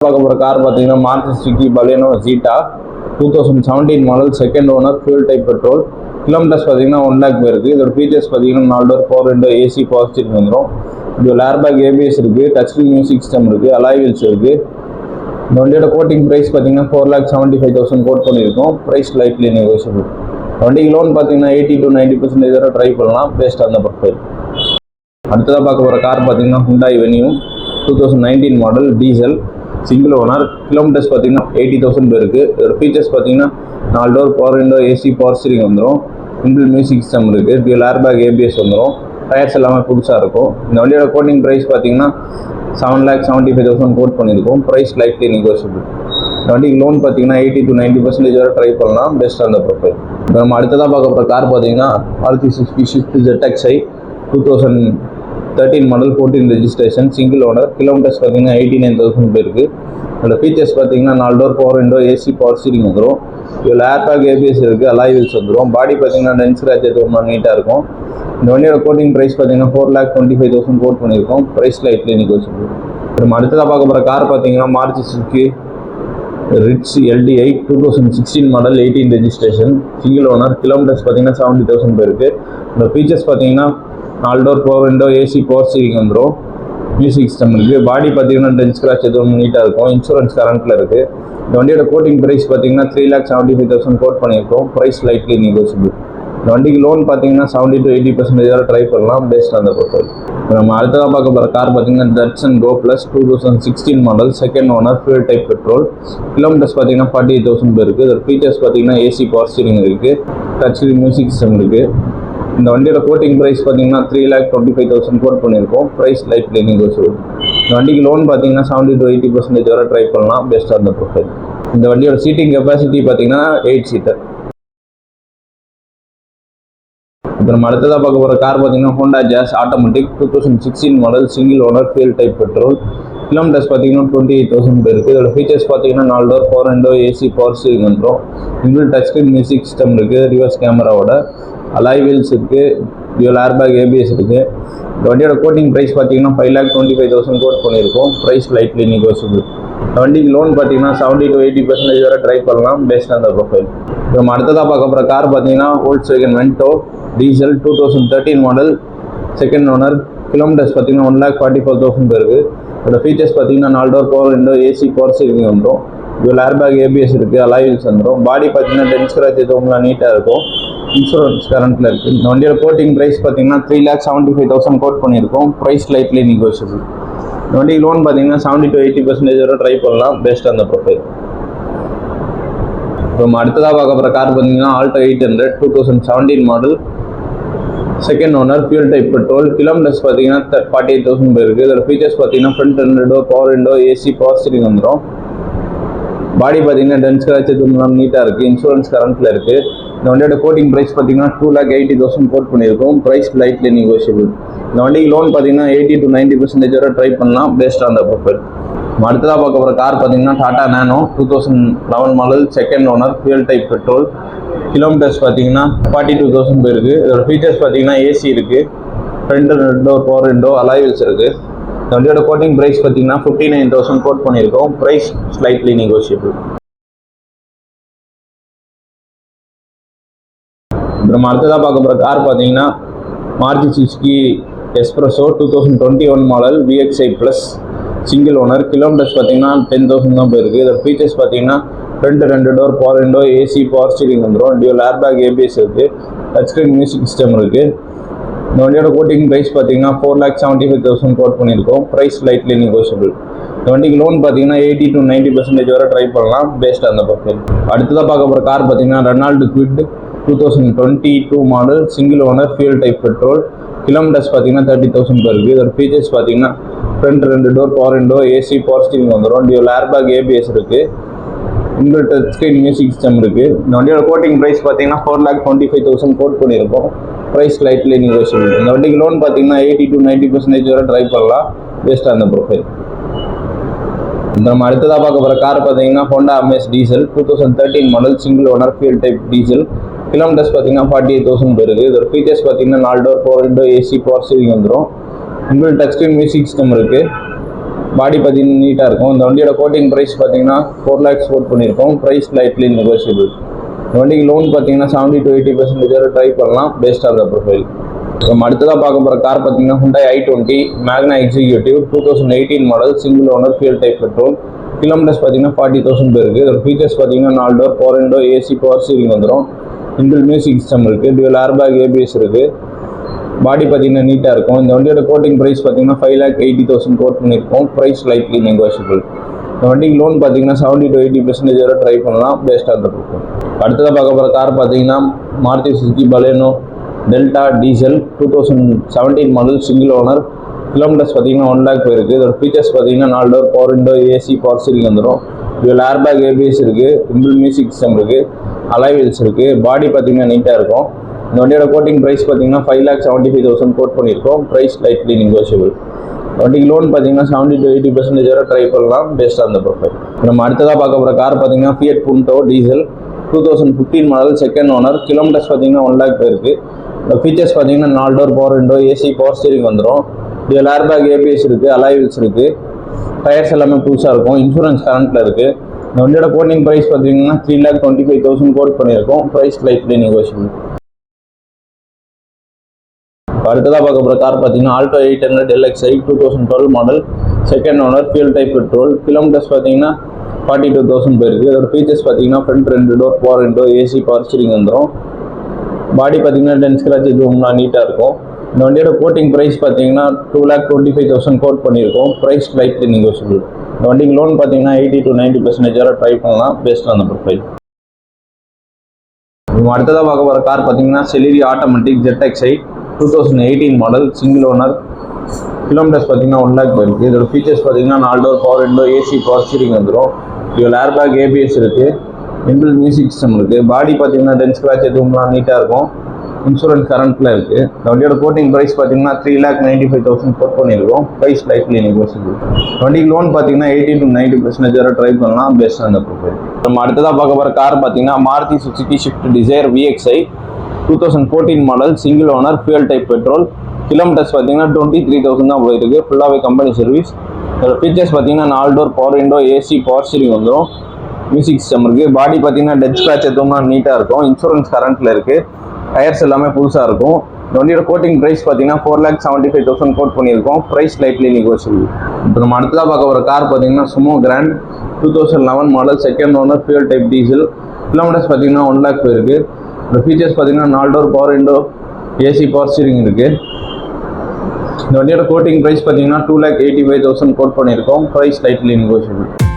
பார்க்க போகிற கார் பார்த்தீங்கன்னா Maruti Suzuki Baleno Zeta 2017 model, second owner, fuel type petrol. Kilometres பார்த்தீங்கன்னா 1 lakh போயிருக்கு. இதோட ஃபீச்சர்ஸ் பார்த்தீங்கன்னா 4 door, 4 window, AC, power steering வந்துடும். இதில் ஏர்பேக், ஏபிஎஸ் இருக்குது, டச் ஸ்க்ரீன் மியூசிக் சிஸ்டம் இருக்குது, அலாய் வீல்ஸ் இருக்குது. இந்த வண்டியோட கோட்டிங் ப்ரைஸ் பார்த்தீங்கன்னா 4,75,000 கோட் பண்ணியிருக்கோம். Price lightly negotiable. வண்டிக்கு லோன் பார்த்தீங்கன்னா 80 to 90% வரை ட்ரை பண்ணலாம், பேஸ்ட் ஆன் த ப்ரொஃபைல். அடுத்ததாக பார்க்க போகிற கார் பார்த்தீங்கன்னா Hyundai venue 2019 model, diesel, single owner. Kilometres பார்த்தீங்கன்னா 80,000 போயிருக்கு. இதோட ஃபீச்சர்ஸ் பார்த்தீங்கன்னா 4 door, power window, AC, power steering வந்துடும். இன்பில் மியூசிக் சிஸ்டம் இருக்குது. டியூல் ஏர்பேக், ஏபிஎஸ் வந்துடும். டயர்ஸ் எல்லாமே புதுசாக இருக்கும். இந்த வண்டியோட கோட்டிங் ப்ரைஸ் பார்த்தீங்கன்னா 7,75,000 கோட் பண்ணியிருக்கோம். Price lightly negotiable. இந்த வண்டிக்கு லோன் பார்த்தீங்கன்னா 80 to 90% வரை ட்ரை பண்ணலாம், பெஸ்ட் ஆன் த ப்ரொஃபைல். இப்போ நம்ம அடுத்ததாக பார்க்க போகிற கார் பார்த்தீங்கன்னா Maruti Suzuki Swift ZXi 2013 model, 14 registration, single owner. Kilometres பார்த்தீங்கன்னா 89,000 போயிருக்கு. அதோட ஃபீச்சர்ஸ் பார்த்தீங்கன்னா 4 door, power window, AC, power steering வந்துடும். இதில் ஏர்பேக், ஏபிஎஸ் இருக்குது, அலாய் வீல்ஸ் வந்துடும். பாடி பார்த்தீங்கன்னா டென்ஸ் ஸ்க்ராட்ச் எதுவும் நீட்டாக இருக்கும். இந்த வண்டியோட கோட்டிங் ப்ரைஸ் பார்த்தீங்கன்னா 4,25,000 கோட் பண்ணியிருக்கோம். Price lightly negotiable. நம்ம அடுத்ததாக பார்க்க போகிற கார் பார்த்தீங்கன்னா Maruti Suzuki Ritz LDI 2016 model, 18 registration, single owner. Kilometres பார்த்தீங்கன்னா 70,000 போயிருக்கு. இந்த ஃபீச்சர்ஸ் பார்த்தீங்கன்னா 4 door, power window, AC, power steering வந்துடும். மியூசிக் சிஸ்டம் இருக்குது. பாடி பார்த்தீங்கன்னா டென்ஸ் ஸ்க்ராட்ச் எதுவும் நீட்டாக இருக்கும். இன்சூரன்ஸ் கரண்ட்டில் இருக்குது. இந்த வண்டியோட கோட்டிங் ப்ரைஸ் பார்த்தீங்கன்னா 3,75,000 கோட் பண்ணியிருக்கோம். Price lightly negotiable. இந்த வண்டிக்கு லோன் பார்த்தீங்கன்னா 70 to 80% வரை ட்ரை பண்ணலாம், பேஸ்ட் ஆன் த ப்ரொஃபைல். நம்ம அடுத்ததாக பார்க்க போகிற கார் பார்த்தீங்கன்னா Datsun Go Plus 2016 model, second owner, fuel type petrol. Kilometres பார்த்தீங்கன்னா 48,000 போயிருக்கு. இதோட ஃபீச்சர்ஸ் பார்த்தீங்கன்னா ஏசி, பவர் ஸ்டீரிங் இருக்குது, டச் ஸ்க்ரீன் மியூசிக் சிஸ்டம் இருக்குது. இந்த வண்டியோட கோட்டிங் ப்ரைஸ் பார்த்தீங்கன்னா 3,25,000 கோட் பண்ணியிருக்கோம். Price lightly negotiable. இந்த வண்டிக்கு லோன் பார்த்தீங்கன்னா 70 to 80% வரை ட்ரை பண்ணலாம், பெஸ்ட் ஆன் த ப்ரொஃபைல். இந்த வண்டியோட சீட்டிங் கெப்பாசிட்டி பார்த்தீங்கன்னா 8 சீட்டர். இப்போ நம்ம அடுத்ததாக பார்க்க போகிற கார் பார்த்தீங்கன்னா Honda Jazz automatic 2016 model, single owner, fuel type petrol. Kilometres பார்த்தீங்கன்னா 28,000 போயிருக்கு. இதோட ஃபீச்சர்ஸ் பார்த்தீங்கன்னா 4 door, power window, AC, power steering வந்துடும். Inbuilt touch screen music system இருக்குது, ரிவர்ஸ் கேமராவோட, அலாய் வீல்ஸ் இருக்குது, டியூல் ஏர்பேக், ஏபிஎஸ் இருக்குது. இந்த வண்டியோட கோட்டிங் ப்ரைஸ் பார்த்தீங்கன்னா 5,25,000 கோட் பண்ணியிருக்கோம். Price lightly negotiable. இந்த வண்டிக்கு லோன் பார்த்தீங்கன்னா 70 to 80% வரை ட்ரை பண்ணலாம், பேஸ்ட் ஆன் த ப்ரொஃபைல். நம்ம அடுத்ததாக பார்க்க போகிற கார் பார்த்தீங்கன்னா Volkswagen Vento diesel 2013 model, second owner. Kilometres பார்த்தீங்கன்னா 1,44,000 போயிருக்கு. இதோட ஃபீச்சர்ஸ் பார்த்தீங்கன்னா 4 door, power window, AC, power steering வந்துடும். இதில் ஏர்பேக், ஏபிஎஸ் இருக்குது, அலாய் வீல்ஸ் வந்துடும். பாடி பார்த்தீங்கன்னா டென்ஸ் ஸ்க்ராட்ச் எதுவும் நீட்டாக இருக்கும். இன்சூரன்ஸ் கரண்ட்டில் இருக்குது. இந்த வண்டியோட கோட்டிங் ப்ரைஸ் பார்த்தீங்கன்னா 3,75,000 கோட் பண்ணியிருக்கோம். Price lightly negotiable. இந்த வண்டிக்கு லோன் பார்த்தீங்கன்னா 70 to 80% வரை ட்ரை பண்ணலாம், பேஸ்ட் ஆன் த ப்ரொஃபைல். நம்ம அடுத்ததாக பார்க்க போகிற கார் பார்த்தீங்கன்னா Alto 800 2017 model, second owner, fuel type petrol. Kilometres பார்த்தீங்கன்னா 48,000 போயிருக்கு. இதோட ஃபீச்சர்ஸ் பார்த்தீங்கன்னா front 2 door, power window, AC, power steering வந்துடும். பாடி பார்த்தீங்கன்னா டென்ஸ் ஸ்க்ராட்ச் எதுவும் நீட்டாக இருக்குது. இன்சூரன்ஸ் கரண்ட்டில் இருக்குது. இந்த வண்டியோட கோட்டிங் ப்ரைஸ் பார்த்தீங்கன்னா 2,80,000 கோட் பண்ணியிருக்கோம். Price lightly negotiable. இந்த வண்டிக்கு லோன் பார்த்தீங்கன்னா 80 to 90% வரை ட்ரை பண்ணலாம், பேஸ்ட் ஆன் த ப்ரொஃபைல். அடுத்ததாக பார்க்க போகிற கார் பார்த்தீங்கன்னா Tata Nano 2011 model, second owner, fuel type petrol. Kilometres பார்த்தீங்கன்னா 42,000 போயிருக்கு. இதோட ஃபீச்சர்ஸ் பார்த்தீங்கன்னா ஏசி இருக்குது, front 2 door, power window, alloy wheels இருக்குது. இந்த வண்டியோட கோட்டிங் ப்ரைஸ் பார்த்தீங்கன்னா 59,000 கோட் பண்ணியிருக்கோம். Price slightly negotiable. நம்ம அடுத்ததாக பார்க்க போகிற கார் பார்த்தீங்கன்னா Maruti Suzuki Espresso 2021 model, VXi plus, single owner. Kilometres பார்த்தீங்கன்னா 10,000 தான் போயிருக்கு. இதோட ஃபீச்சர்ஸ் பார்த்தீங்கன்னா front 2 door, power window, AC, power steering வந்துடும். டியூல் ஏர்பேக், ஏபிஎஸ் இருக்குது, டச் ஸ்க்ரீன் மியூசிக் சிஸ்டம் இருக்குது. இந்த வண்டியோட கோட்டிங் ப்ரைஸ் பார்த்தீங்கன்னா 4,75,000 கோட் பண்ணியிருக்கோம். Price lightly negotiable. இந்த வண்டிக்கு லோன் பார்த்தீங்கன்னா 80 to 90% வரை ட்ரை பண்ணலாம், பேஸ்ட் ஆன் த ப்ரொஃபைல். அடுத்ததாக பார்க்க போகிற கார் பார்த்தீங்கன்னா Renault Kwid 2022 model, single owner, fuel type petrol. Kilometres பார்த்தீங்கன்னா 30,000 போயிருக்கு. இதோட ஃபீச்சர்ஸ் பார்த்தீங்கன்னா front 2 door, power window, AC, power steering வந்துடும். டியூல் ஏர்பேக், ஏபிஎஸ் இருக்குது, inbuilt touch screen music system இருக்குது. இந்த வண்டியோட கோட்டிங் ப்ரைஸ் பார்த்தீங்கன்னா 4,25,000 கோட் பண்ணியிருக்கோம். Price lightly negotiable. இந்த வண்டிக்கு லோன் பார்த்தீங்கன்னா 80 to 90% வரை ட்ரை பண்ணலாம், பேஸ்ட் ஆன் த ப்ரொஃபைல். நம்ம அடுத்ததாக பார்க்க போகிற கார் பார்த்தீங்கன்னா Honda Amaze diesel 2013 model, single owner, fuel type diesel. Kilometres பார்த்தீங்கன்னா 48,000 போயிருக்கு. இதோட ஃபீச்சர்ஸ் பார்த்தீங்கன்னா 4 door, power window, AC, power steering வந்துடும். Inbuilt touch screen music system இருக்குது. பாடி பார்த்தீங்கன்னா நீட்டாக இருக்கும். இந்த வண்டியோட கோட்டிங் ப்ரைஸ் பார்த்தீங்கன்னா 4 lakhs கோட் பண்ணியிருக்கோம். Price lightly negotiable. இந்த வண்டிக்கு லோன் பார்த்தீங்கன்னா 70 to 80% வரை ட்ரை பண்ணலாம் பேஸ்ட் ஆன் த ப்ரொஃபைல். நம்ம அடுத்ததாக பார்க்க போகிற கார் பார்த்தீங்கன்னா Hyundai i20 மேக்னா executive 2018 model single owner fuel type petrol. Kilometres பார்த்தீங்கன்னா 40,000 பேருக்கு. இதோட ஃபீச்சர்ஸ் பார்த்தீங்கன்னா 4 door power window AC power steering வந்துடும். இன்பில்ட் மியூசிக் சிஸ்டம் இருக்குது. டியூவல் ஏர்பேக் ஏபிஎஸ் இருக்குது. பாடி பார்த்தீங்கன்னா நீட்டாக இருக்கும். இந்த வண்டியோட கோட்டிங் ப்ரைஸ் பார்த்தீங்கன்னா 5,80,000 கோட் பண்ணியிருக்கோம். Price lightly negotiable. இந்த வண்டிக்கு லோன் பார்த்தீங்கன்னா 70 to 80% வரை ட்ரை பண்ணலாம் பேஸ்ட் ஆன் த ப்ரொஃபைல். அடுத்ததாக பார்க்க போகிற கார் பார்த்தீங்கன்னா Maruti Suzuki Baleno delta diesel 2017 model single owner. Kilometres பார்த்தீங்கன்னா 1 lakh போயிருக்கு. இதோட ஃபீச்சர்ஸ் பார்த்தீங்கன்னா 4 door power window AC power steering வந்துடும். இதில் ஏர்பேக் ஏபிஎஸ் இருக்குது. இன்பில்ட் மியூசிக் சிஸ்டம் இருக்குது. அலாய் வீல்ஸ் இருக்குது. பாடி பார்த்தீங்கன்னா நீட்டாக இருக்கும். இந்த வண்டியோட கோட்டிங் ப்ரைஸ் பார்த்தீங்கன்னா 5,75,000 கோட் பண்ணியிருக்கோம். Price lightly negotiable. வண்டிக்கு லோன் பார்த்தீங்கன்னா 70 to 80% வரை ட்ரை பண்ணலாம் பேஸ்ட் ஆன் த ப்ரொஃபைல். நம்ம அடுத்ததாக பார்க்க போகிற கார் பார்த்தீங்கன்னா Fiat புண்டோ diesel 2015 model second owner. Kilometres பார்த்தீங்கன்னா 1 lakh போயிருக்கு. இந்த ஃபீச்சர்ஸ் பார்த்தீங்கன்னா 4 door power window AC power steering வந்துடும். இதில் ஏர்பேக் ஏபிஎஸ் இருக்குது. அலாய் வீல்ஸ் இருக்குது. டயர்ஸ் எல்லாமே புதுசாக இருக்கும். இன்சூரன்ஸ் கரண்ட்டில் இருக்குது. இந்த வண்டியோட கோட்டிங் ப்ரைஸ் பார்த்தீங்கன்னா 3,25,000 கோட் பண்ணியிருக்கோம். Price lightly negotiable. அடுத்ததாக பார்க்க போகிற கார் பார்த்தீங்கன்னா Alto 800 LXi 2012 model second owner fuel type petrol. Kilometres பார்த்தீங்கன்னா 42,000 போயிருக்கு. இதோட ஃபீச்சர்ஸ் பார்த்தீங்கன்னா front 2 door power window AC power steering வந்துடும். பாடி பார்த்தீங்கன்னா டென்ஸ் ஸ்க்ராட்ச் எதுவும்லாம் நீட்டாக இருக்கும். இந்த வண்டியோட கோட்டிங் ப்ரைஸ் பார்த்தீங்கன்னா 2,25,000 கோட் பண்ணியிருக்கோம். Price lightly negotiable. இந்த வண்டிக்கு லோன் பார்த்தீங்கன்னா 80 to 90% வரை ட்ரை பண்ணலாம் பேஸ்ட் ஆன் த ப்ரொஃபைல். அடுத்ததாக பார்க்க போகிற கார் பார்த்தீங்கன்னா Celerio automatic ZXi 2018 model single owner. Kilometres பார்த்தீங்கன்னா 1 lakh போயிருக்கு. இதோட ஃபீச்சர்ஸ் பார்த்தீங்கன்னா 4 door power window AC power steering வந்துடும். இதில் ஏர்பேக் ஏபிஎஸ் இருக்குது. இன்பில்ட் மியூசிக் சிஸ்டம் இருக்குது. பாடி பார்த்தீங்கன்னா டென்ஸ் ஸ்க்ராட்ச் எதுவும்லாம் நீட்டாக இருக்கும். இன்சூரன்ஸ் கரண்ட்டில் இருக்குது. இந்த வண்டியோட கோட்டிங் ப்ரைஸ் பார்த்தீங்கன்னா 3,95,000 கோட் பண்ணியிருக்கோம். Price lightly negotiable. வண்டிக்கு லோன் பார்த்தீங்கன்னா 80 to 90% வரை ட்ரை பண்ணலாம் பேஸ்ட் ஆன் த ப்ரொஃபைல். நம்ம அடுத்ததாக பார்க்க போகிற கார் பார்த்தீங்கன்னா Maruti Suzuki Swift desire VXi 2014 model single owner fuel type petrol. Kilometres பார்த்தீங்கன்னா 23,000 தான் போயிருக்கு. ஃபுல்லாகவே கம்பெனி சர்வீஸ். இதோட ஃபீச்சர்ஸ் பார்த்தீங்கன்னா 4 door power window AC power steering வந்துடும். மியூசிக் சிஸ்டம் இருக்குது. பாடி பார்த்தீங்கன்னா டெட் ஸ்க்ராட்ச் எதுவும்னா நீட்டாக இருக்கும். இன்சூரன்ஸ் கரண்ட்டில் இருக்குது. டயர்ஸ் எல்லாமே புதுசாக இருக்கும். இந்த வண்டியோட கோட்டிங் ப்ரைஸ் பார்த்தீங்கன்னா 4,75,000 கோட் பண்ணியிருக்கோம். Price lightly negotiable. இப்போ நம்ம அடுத்ததாக பார்க்க போகிற கார் பார்த்தீங்கன்னா Sumo Grand 2011 model second owner fuel type diesel. Kilometres பார்த்தீங்கன்னா 1 lakh போயிருக்கு. இந்த ஃபீச்சர்ஸ் பார்த்தீங்கன்னா 4 door power window AC power steering இருக்குது. இந்த வண்டியோட கோட்டிங் ப்ரைஸ் பார்த்தீங்கன்னா 2,85,000 கோட் பண்ணியிருக்கோம். Price lightly negotiable.